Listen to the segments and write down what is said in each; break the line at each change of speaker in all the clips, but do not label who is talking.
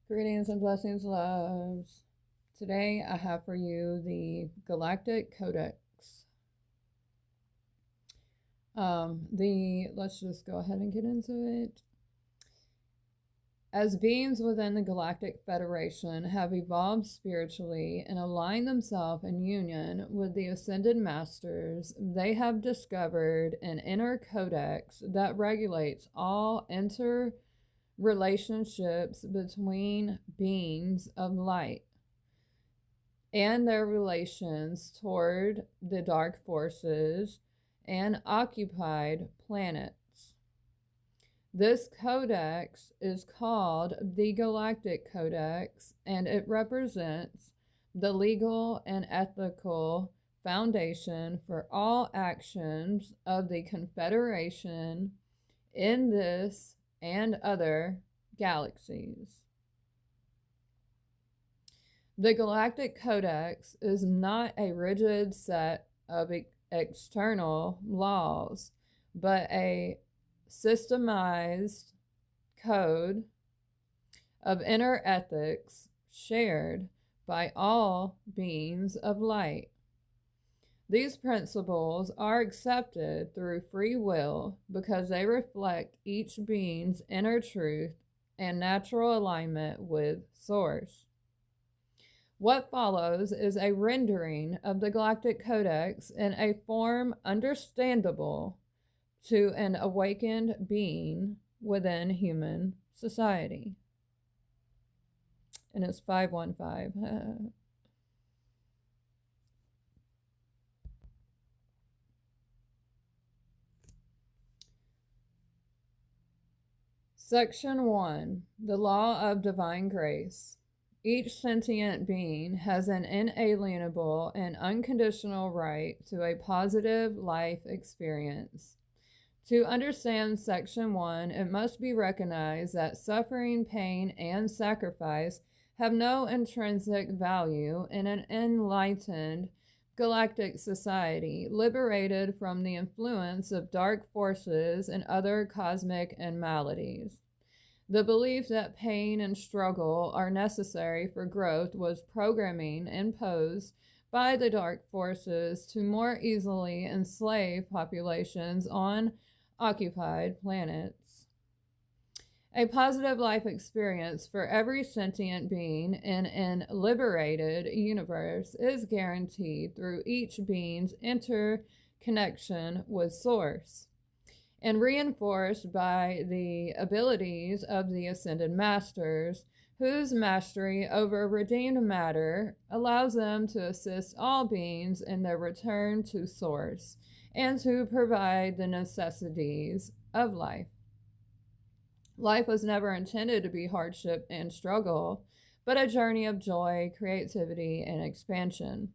Greetings and blessings, loves. Today I have for you the Galactic Codex. Let's just go ahead and get into it. As beings within the Galactic Federation have evolved spiritually and aligned themselves in union with the Ascended Masters, they have discovered an inner codex that regulates all relationships between beings of light and their relations toward the dark forces and occupied planets. This codex is called the Galactic Codex, and it represents the legal and ethical foundation for all actions of the Confederation in this and other galaxies. The Galactic Codex is not a rigid set of external laws, but a systemized code of inner ethics shared by all beings of light. These principles are accepted through free will because they reflect each being's inner truth and natural alignment with Source. What follows is a rendering of the Galactic Codex in a form understandable to an awakened being within human society. And it's 515. Section 1. The Law of Divine Grace. Each sentient being has an inalienable and unconditional right to a positive life experience. To understand Section 1, it must be recognized that suffering, pain, and sacrifice have no intrinsic value in an enlightened galactic society liberated from the influence of dark forces and other cosmic maladies. The belief that pain and struggle are necessary for growth was programming imposed by the dark forces to more easily enslave populations on occupied planets. A positive life experience for every sentient being in an liberated universe is guaranteed through each being's interconnection with Source, and reinforced by the abilities of the Ascended Masters, whose mastery over redeemed matter allows them to assist all beings in their return to Source and to provide the necessities of life. Life was never intended to be hardship and struggle, but a journey of joy, creativity, and expansion.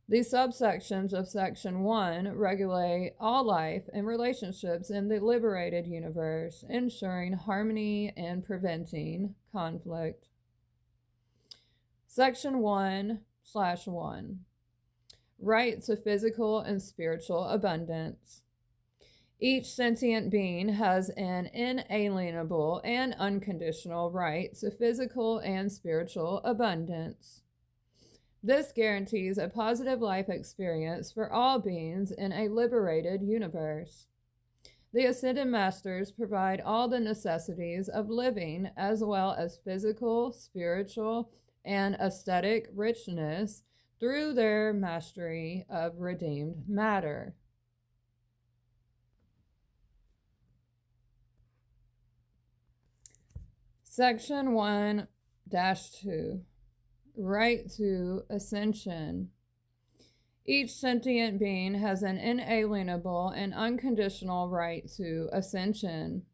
The subsections of Section 1 regulate all life and relationships in the liberated universe, ensuring harmony and preventing conflict. Section 1/1. Right to physical and spiritual abundance. Each sentient being has an inalienable and unconditional right to physical and spiritual abundance. This guarantees a positive life experience for all beings in a liberated universe. The Ascended Masters provide all the necessities of living, as well as physical, spiritual, and aesthetic richness through their mastery of redeemed matter. Section 1-2. Right to ascension. Each sentient being has an inalienable and unconditional right to ascension.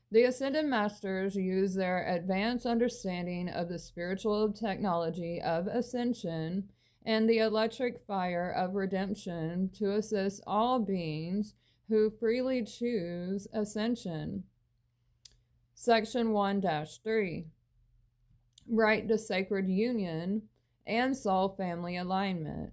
The Ascended Masters use their advanced understanding of the spiritual technology of ascension and the electric fire of redemption to assist all beings who freely choose ascension. Section 1-3. Right to sacred union and soul family alignment.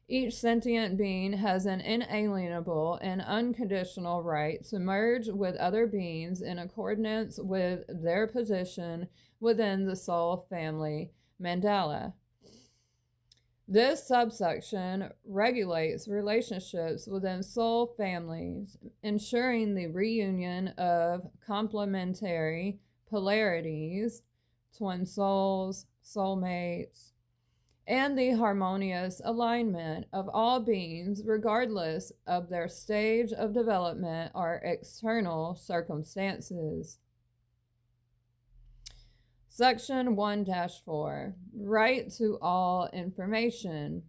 Each sentient being has an inalienable and unconditional right to merge with other beings in accordance with their position within the soul family mandala. This subsection regulates relationships within soul families, ensuring the reunion of complementary polarities, twin souls, soulmates, and the harmonious alignment of all beings regardless of their stage of development or external circumstances. Section 1-4, Right to all information.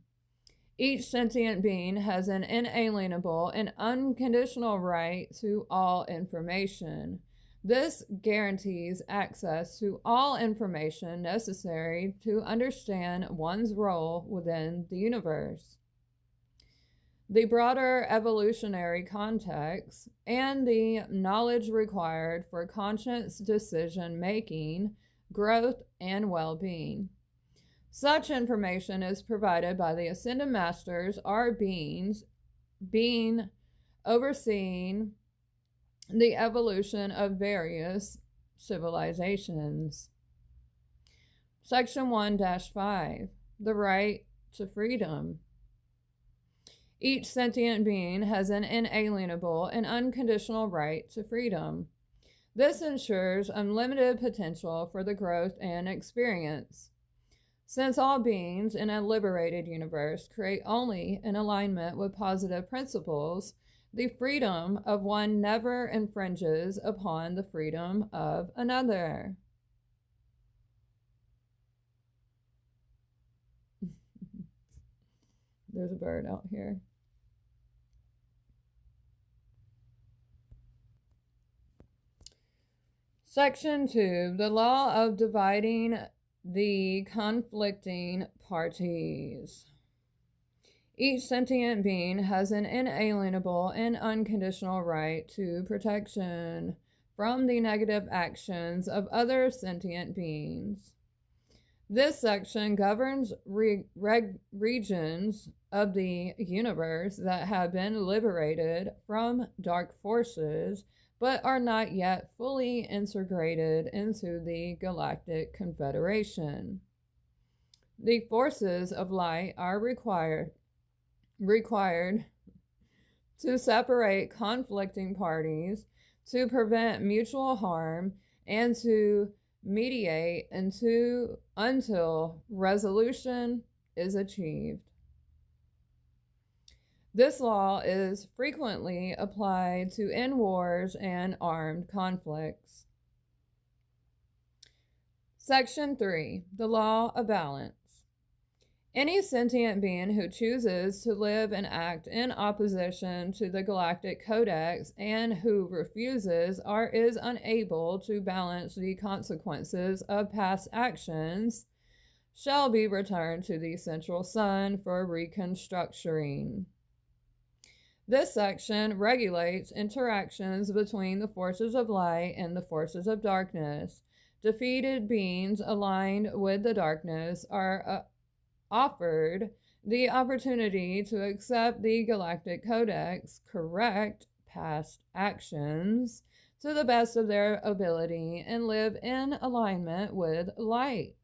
Each sentient being has an inalienable and unconditional right to all information. This guarantees access to all information necessary to understand one's role within the universe. The broader evolutionary context and the knowledge required for conscious decision making, growth, and well-being. Such information is provided by the Ascended Masters or beings being overseeing the evolution of various civilizations. Section 1-5, The right to freedom. Each sentient being has an inalienable and unconditional right to freedom. This ensures unlimited potential for the growth and experience. Since all beings in a liberated universe create only in alignment with positive principles, the freedom of one never infringes upon the freedom of another. There's a bird out here. Section 2, the law of dividing the conflicting parties. Each sentient being has an inalienable and unconditional right to protection from the negative actions of other sentient beings. This section governs regions of the universe that have been liberated from dark forces but are not yet fully integrated into the Galactic Confederation. The forces of light are required to separate conflicting parties, to prevent mutual harm, and to mediate until resolution is achieved. This law is frequently applied to end wars and armed conflicts. Section 3, the law of balance. Any sentient being who chooses to live and act in opposition to the Galactic Codex and who refuses or is unable to balance the consequences of past actions shall be returned to the Central Sun for reconstructuring. This section regulates interactions between the forces of light and the forces of darkness. Defeated beings aligned with the darkness are offered the opportunity to accept the Galactic Codex, correct past actions to the best of their ability, and live in alignment with light.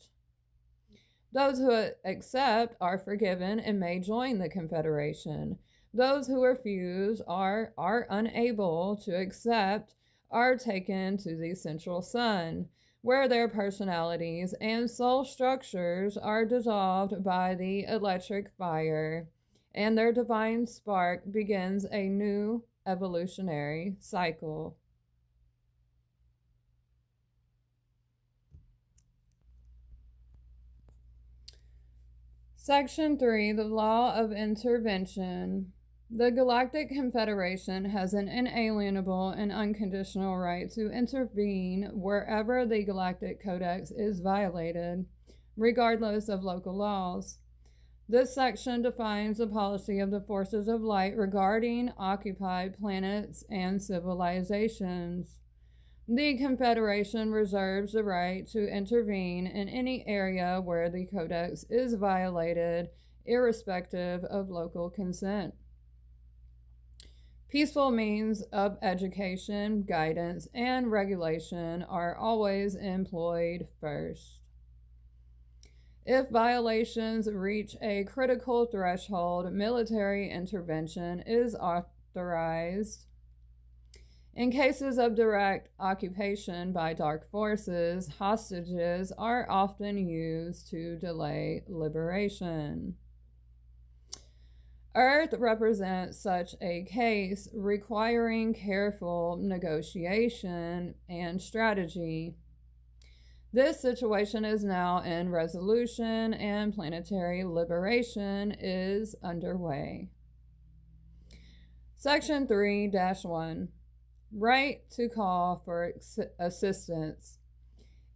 Those who accept are forgiven and may join the Confederation. Those who refuse or are unable to accept are taken to the Central Sun, where their personalities and soul structures are dissolved by the electric fire, and their divine spark begins a new evolutionary cycle. Section 3, the law of intervention. The Galactic Confederation has an inalienable and unconditional right to intervene wherever the Galactic Codex is violated, regardless of local laws. This section defines the policy of the forces of light regarding occupied planets and civilizations. The Confederation reserves the right to intervene in any area where the Codex is violated irrespective of local consent. Peaceful means of education, guidance, and regulation are always employed first. If violations reach a critical threshold, military intervention is authorized. In cases of direct occupation by dark forces, hostages are often used to delay liberation. Earth represents such a case, requiring careful negotiation and strategy. This situation is now in resolution and planetary liberation is underway. Section 3-1. Right to call for assistance.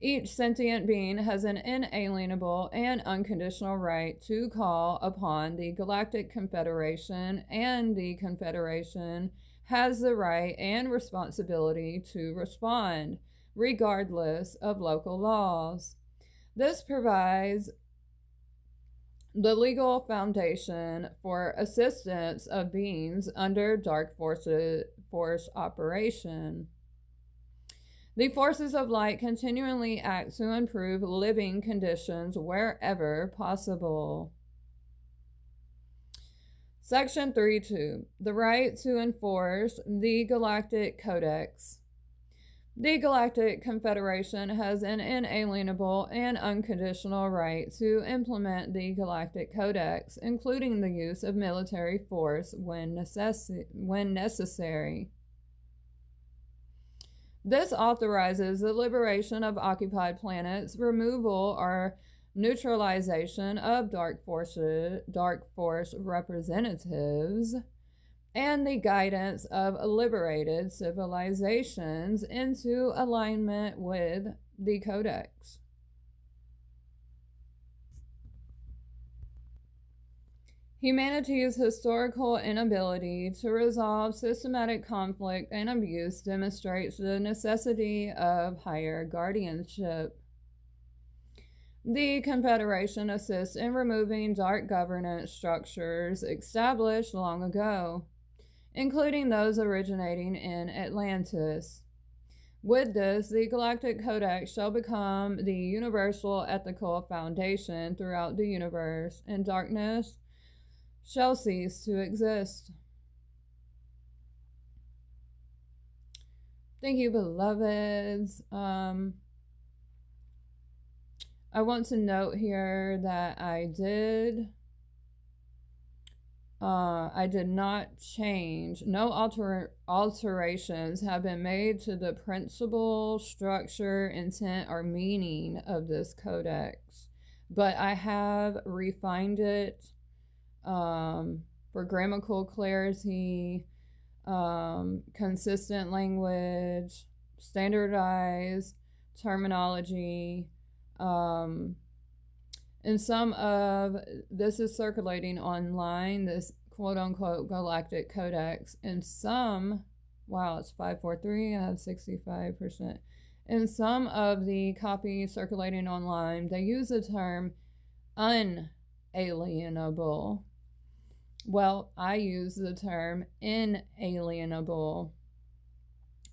Each sentient being has an inalienable and unconditional right to call upon the Galactic Confederation, and the Confederation has the right and responsibility to respond, regardless of local laws. This provides the legal foundation for assistance of beings under dark force operation. The forces of light continually act to improve living conditions wherever possible. Section 3-2. The right to enforce the Galactic Codex. The Galactic Confederation has an inalienable and unconditional right to implement the Galactic Codex, including the use of military force when necessary. This authorizes the liberation of occupied planets, removal or neutralization of dark force representatives, and the guidance of liberated civilizations into alignment with the Codex. Humanity's historical inability to resolve systematic conflict and abuse demonstrates the necessity of higher guardianship. The Confederation assists in removing dark governance structures established long ago, including those originating in Atlantis. With this, the Galactic Codex shall become the universal ethical foundation throughout the universe, and darkness shall cease to exist. Thank you, beloveds. I want to note here that I did not change. No alterations have been made to the principle, structure, intent, or meaning of this codex, but I have refined it for grammatical clarity, consistent language, standardized terminology, and some of this is circulating online, this quote-unquote Galactic Codex, and some, wow, it's 543, I have 65%. In some of the copies circulating online, they use the term unalienable. Well, I use the term inalienable,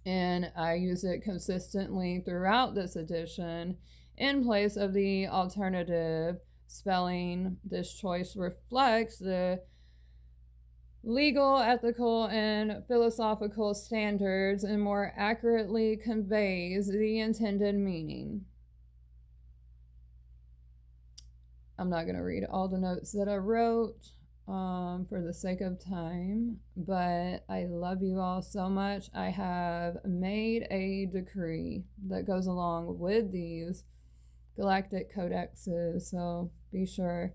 and I use it consistently throughout this edition in place of the alternative spelling. This choice reflects the legal, ethical, and philosophical standards and more accurately conveys the intended meaning. I'm not going to read all the notes that I wrote for the sake of time, but I love you all so much. I have made a decree that goes along with these Galactic Codexes, so be sure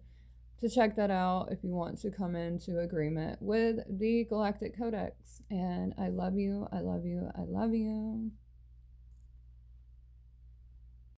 to check that out if you want to come into agreement with the Galactic Codex. And I love you, I love you, I love you.